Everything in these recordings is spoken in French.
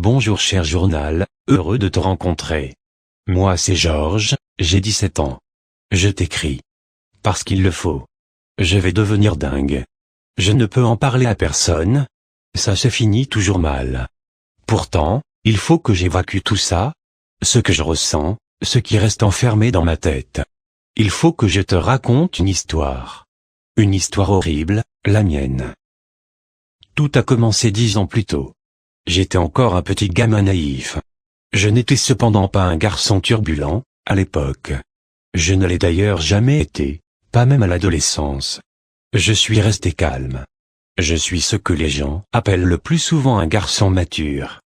Bonjour cher journal, heureux de te rencontrer. Moi c'est Georges, j'ai 17 ans. Je t'écris. Parce qu'il le faut. Je vais devenir dingue. Je ne peux en parler à personne. Ça se finit toujours mal. Pourtant, il faut que j'évacue tout ça. Ce que je ressens, ce qui reste enfermé dans ma tête. Il faut que je te raconte une histoire. Une histoire horrible, la mienne. Tout a commencé 10 ans plus tôt. J'étais encore un petit gamin naïf. Je n'étais cependant pas un garçon turbulent, à l'époque. Je ne l'ai d'ailleurs jamais été, pas même à l'adolescence. Je suis resté calme. Je suis ce que les gens appellent le plus souvent un garçon mature.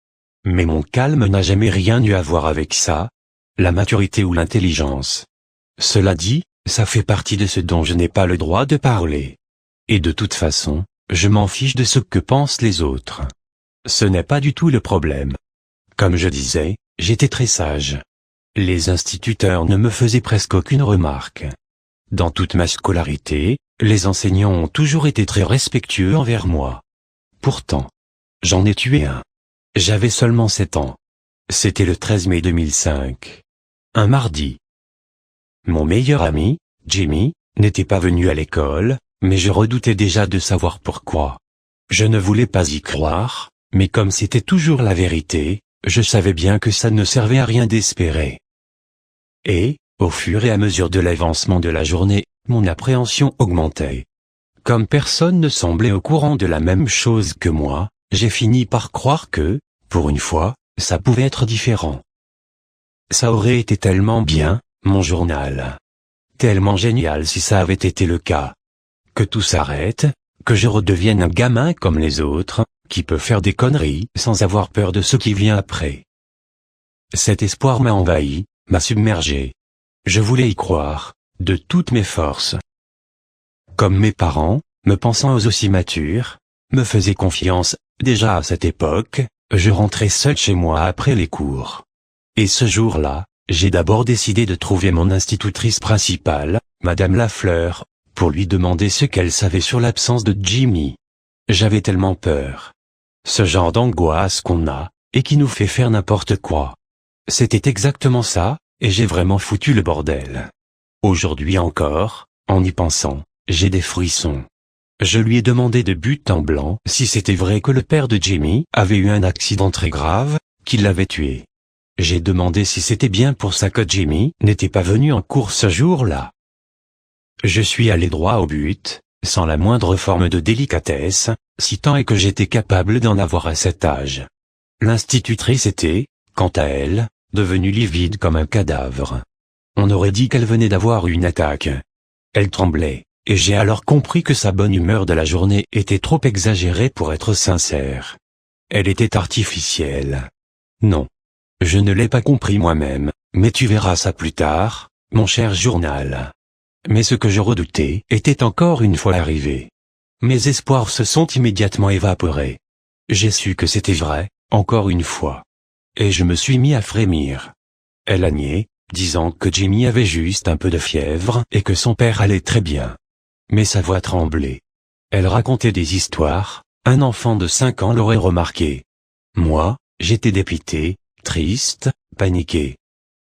Mais mon calme n'a jamais rien eu à voir avec ça, la maturité ou l'intelligence. Cela dit, ça fait partie de ce dont je n'ai pas le droit de parler. Et de toute façon, je m'en fiche de ce que pensent les autres. Ce n'est pas du tout le problème. Comme je disais, j'étais très sage. Les instituteurs ne me faisaient presque aucune remarque. Dans toute ma scolarité, les enseignants ont toujours été très respectueux envers moi. Pourtant, j'en ai tué un. J'avais seulement 7 ans. C'était le 13 mai 2005. Un mardi. Mon meilleur ami, Jimmy, n'était pas venu à l'école, mais je redoutais déjà de savoir pourquoi. Je ne voulais pas y croire, mais comme c'était toujours la vérité, je savais bien que ça ne servait à rien d'espérer. Et, au fur et à mesure de l'avancement de la journée, mon appréhension augmentait. Comme personne ne semblait au courant de la même chose que moi, j'ai fini par croire que, pour une fois, ça pouvait être différent. Ça aurait été tellement bien, mon journal. Tellement génial si ça avait été le cas. Que tout s'arrête, que je redevienne un gamin comme les autres, qui peut faire des conneries sans avoir peur de ce qui vient après. Cet espoir m'a envahi, m'a submergé. Je voulais y croire, de toutes mes forces. Comme mes parents, me pensant eux aussi matures, me faisaient confiance, déjà à cette époque, je rentrais seul chez moi après les cours. Et ce jour-là, j'ai d'abord décidé de trouver mon institutrice principale, Madame Lafleur, pour lui demander ce qu'elle savait sur l'absence de Jimmy. J'avais tellement peur. Ce genre d'angoisse qu'on a, et qui nous fait faire n'importe quoi. C'était exactement ça, et j'ai vraiment foutu le bordel. Aujourd'hui encore, en y pensant, j'ai des frissons. Je lui ai demandé de but en blanc si c'était vrai que le père de Jimmy avait eu un accident très grave, qu'il l'avait tué. J'ai demandé si c'était bien pour ça que Jimmy n'était pas venu en cours ce jour-là. Je suis allé droit au but, sans la moindre forme de délicatesse, si tant est que j'étais capable d'en avoir à cet âge. L'institutrice était, quant à elle, devenue livide comme un cadavre. On aurait dit qu'elle venait d'avoir une attaque. Elle tremblait, et j'ai alors compris que sa bonne humeur de la journée était trop exagérée pour être sincère. Elle était artificielle. Non. Je ne l'ai pas compris moi-même, mais tu verras ça plus tard, mon cher journal. Mais ce que je redoutais était encore une fois arrivé. Mes espoirs se sont immédiatement évaporés. J'ai su que c'était vrai, encore une fois. Et je me suis mis à frémir. Elle a nié, disant que Jimmy avait juste un peu de fièvre et que son père allait très bien. Mais sa voix tremblait. Elle racontait des histoires, un enfant de 5 ans l'aurait remarqué. Moi, j'étais dépité, triste, paniqué.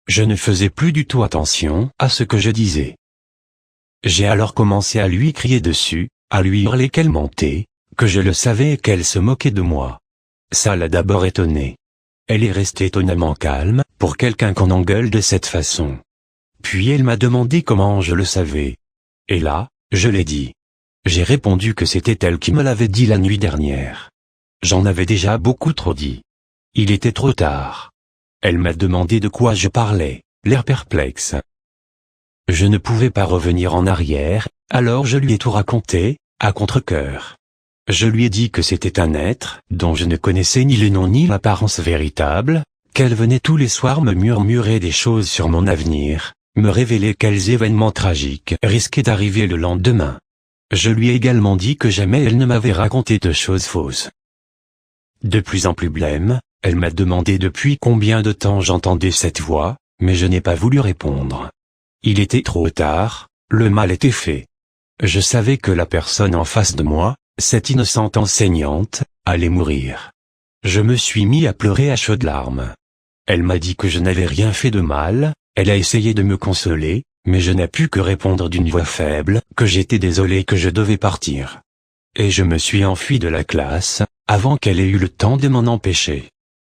Je ne faisais plus du tout attention à ce que je disais. J'ai alors commencé à lui crier dessus, à lui hurler qu'elle mentait, que je le savais et qu'elle se moquait de moi. Ça l'a d'abord étonnée. Elle est restée étonnamment calme, pour quelqu'un qu'on engueule de cette façon. Puis elle m'a demandé comment je le savais. Et là, je l'ai dit. J'ai répondu que c'était elle qui me l'avait dit la nuit dernière. J'en avais déjà beaucoup trop dit. Il était trop tard. Elle m'a demandé de quoi je parlais, l'air perplexe. Je ne pouvais pas revenir en arrière, alors je lui ai tout raconté, à contre-cœur. Je lui ai dit que c'était un être, dont je ne connaissais ni le nom ni l'apparence véritable, qu'elle venait tous les soirs me murmurer des choses sur mon avenir, me révéler quels événements tragiques risquaient d'arriver le lendemain. Je lui ai également dit que jamais elle ne m'avait raconté de choses fausses. De plus en plus blême, elle m'a demandé depuis combien de temps j'entendais cette voix, mais je n'ai pas voulu répondre. Il était trop tard, le mal était fait. Je savais que la personne en face de moi, cette innocente enseignante, allait mourir. Je me suis mis à pleurer à chaudes larmes. Elle m'a dit que je n'avais rien fait de mal, elle a essayé de me consoler, mais je n'ai pu que répondre d'une voix faible que j'étais désolé, que je devais partir. Et je me suis enfui de la classe, avant qu'elle ait eu le temps de m'en empêcher.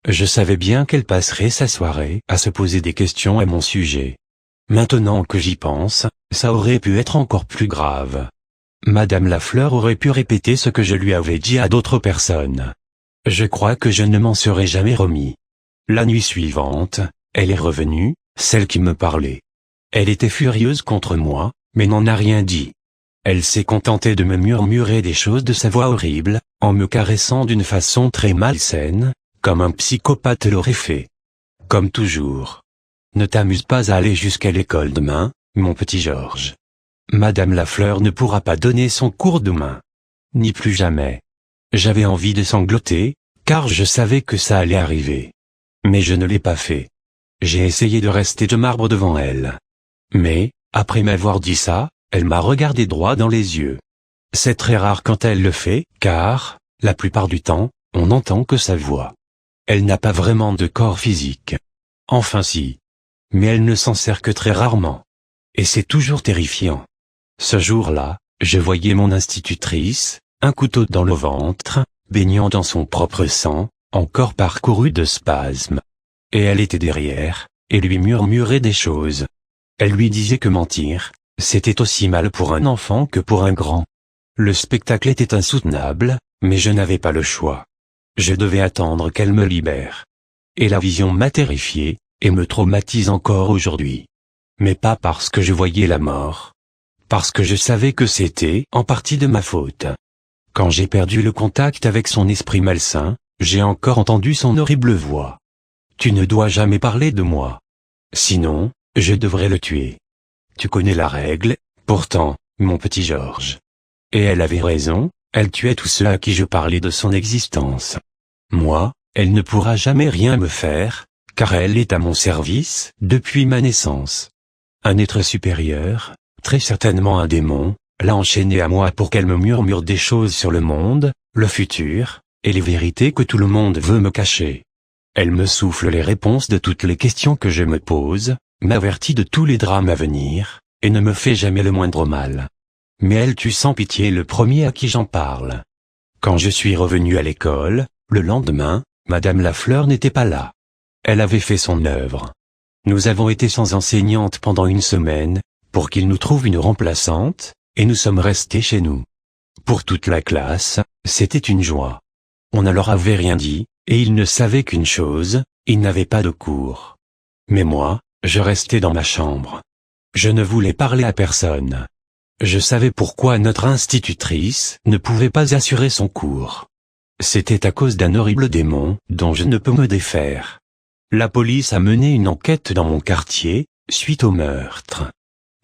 Je savais bien qu'elle passerait sa soirée à se poser des questions à mon sujet. Maintenant que j'y pense, ça aurait pu être encore plus grave. Madame Lafleur aurait pu répéter ce que je lui avais dit à d'autres personnes. Je crois que je ne m'en serais jamais remis. La nuit suivante, elle est revenue, celle qui me parlait. Elle était furieuse contre moi, mais n'en a rien dit. Elle s'est contentée de me murmurer des choses de sa voix horrible, en me caressant d'une façon très malsaine, comme un psychopathe l'aurait fait. Comme toujours. Ne t'amuse pas à aller jusqu'à l'école demain, mon petit Georges. Madame Lafleur ne pourra pas donner son cours demain. Ni plus jamais. J'avais envie de sangloter, car je savais que ça allait arriver. Mais je ne l'ai pas fait. J'ai essayé de rester de marbre devant elle. Mais, après m'avoir dit ça, elle m'a regardé droit dans les yeux. C'est très rare quand elle le fait, car, la plupart du temps, on n'entend que sa voix. Elle n'a pas vraiment de corps physique. Enfin si. Mais elle ne s'en sert que très rarement. Et c'est toujours terrifiant. Ce jour-là, je voyais mon institutrice, un couteau dans le ventre, baignant dans son propre sang, encore parcouru de spasmes. Et elle était derrière, et lui murmurait des choses. Elle lui disait que mentir, c'était aussi mal pour un enfant que pour un grand. Le spectacle était insoutenable, mais je n'avais pas le choix. Je devais attendre qu'elle me libère. Et la vision m'a terrifié, et me traumatise encore aujourd'hui. Mais pas parce que je voyais la mort. Parce que je savais que c'était en partie de ma faute. Quand j'ai perdu le contact avec son esprit malsain, j'ai encore entendu son horrible voix. Tu ne dois jamais parler de moi. Sinon, je devrais le tuer. Tu connais la règle, pourtant, mon petit Georges. Et elle avait raison, elle tuait tous ceux à qui je parlais de son existence. Moi, elle ne pourra jamais rien me faire, car elle est à mon service depuis ma naissance. Un être supérieur, très certainement un démon, l'a enchaînée à moi pour qu'elle me murmure des choses sur le monde, le futur, et les vérités que tout le monde veut me cacher. Elle me souffle les réponses de toutes les questions que je me pose, m'avertit de tous les drames à venir, et ne me fait jamais le moindre mal. Mais elle tue sans pitié le premier à qui j'en parle. Quand je suis revenu à l'école, le lendemain, Madame Lafleur n'était pas là. Elle avait fait son œuvre. Nous avons été sans enseignante pendant une semaine, pour qu'il nous trouve une remplaçante, et nous sommes restés chez nous. Pour toute la classe, c'était une joie. On ne leur avait rien dit, et ils ne savaient qu'une chose, ils n'avaient pas de cours. Mais moi, je restais dans ma chambre. Je ne voulais parler à personne. Je savais pourquoi notre institutrice ne pouvait pas assurer son cours. C'était à cause d'un horrible démon, dont je ne peux me défaire. La police a mené une enquête dans mon quartier, suite au meurtre.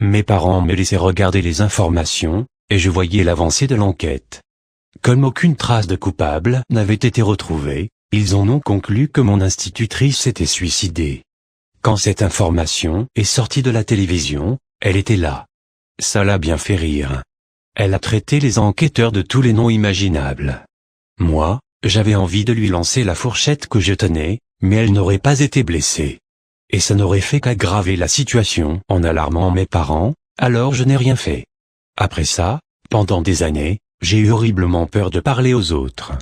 Mes parents me laissaient regarder les informations, et je voyais l'avancée de l'enquête. Comme aucune trace de coupable n'avait été retrouvée, ils en ont conclu que mon institutrice s'était suicidée. Quand cette information est sortie de la télévision, elle était là. Ça l'a bien fait rire. Elle a traité les enquêteurs de tous les noms imaginables. Moi, j'avais envie de lui lancer la fourchette que je tenais, mais elle n'aurait pas été blessée. Et ça n'aurait fait qu'aggraver la situation en alarmant mes parents, alors je n'ai rien fait. Après ça, pendant des années, j'ai eu horriblement peur de parler aux autres.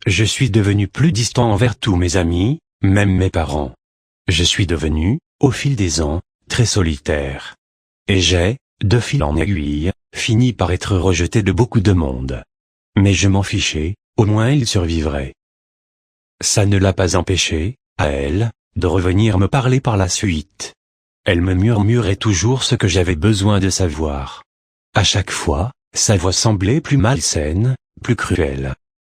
Je suis devenu plus distant envers tous mes amis, même mes parents. Je suis devenu, au fil des ans, très solitaire. Et j'ai, de fil en aiguille, fini par être rejeté de beaucoup de monde. Mais je m'en fichais, au moins il survivrait. Ça ne l'a pas empêché, à elle, de revenir me parler par la suite. Elle me murmurait toujours ce que j'avais besoin de savoir. À chaque fois, sa voix semblait plus malsaine, plus cruelle.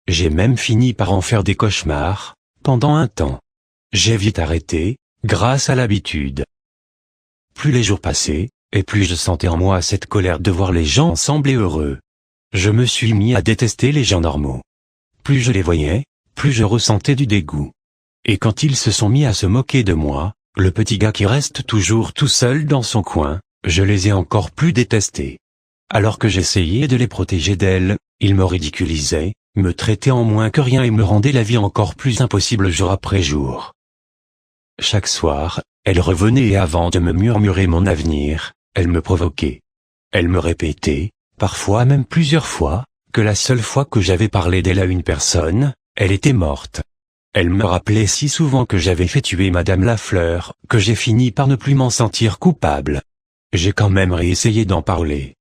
J'ai même fini par en faire des cauchemars, pendant un temps. J'ai vite arrêté, grâce à l'habitude. Plus les jours passaient, et plus je sentais en moi cette colère de voir les gens ensemble et heureux. Je me suis mis à détester les gens normaux. Plus je les voyais, plus je ressentais du dégoût. Et quand ils se sont mis à se moquer de moi, le petit gars qui reste toujours tout seul dans son coin, je les ai encore plus détestés. Alors que j'essayais de les protéger d'elle, ils me ridiculisaient, me traitait en moins que rien et me rendait la vie encore plus impossible jour après jour. Chaque soir, elle revenait et avant de me murmurer mon avenir, elle me provoquait. Elle me répétait, parfois même plusieurs fois, que la seule fois que j'avais parlé d'elle à une personne, elle était morte. Elle me rappelait si souvent que j'avais fait tuer Madame Lafleur, que j'ai fini par ne plus m'en sentir coupable. J'ai quand même réessayé d'en parler.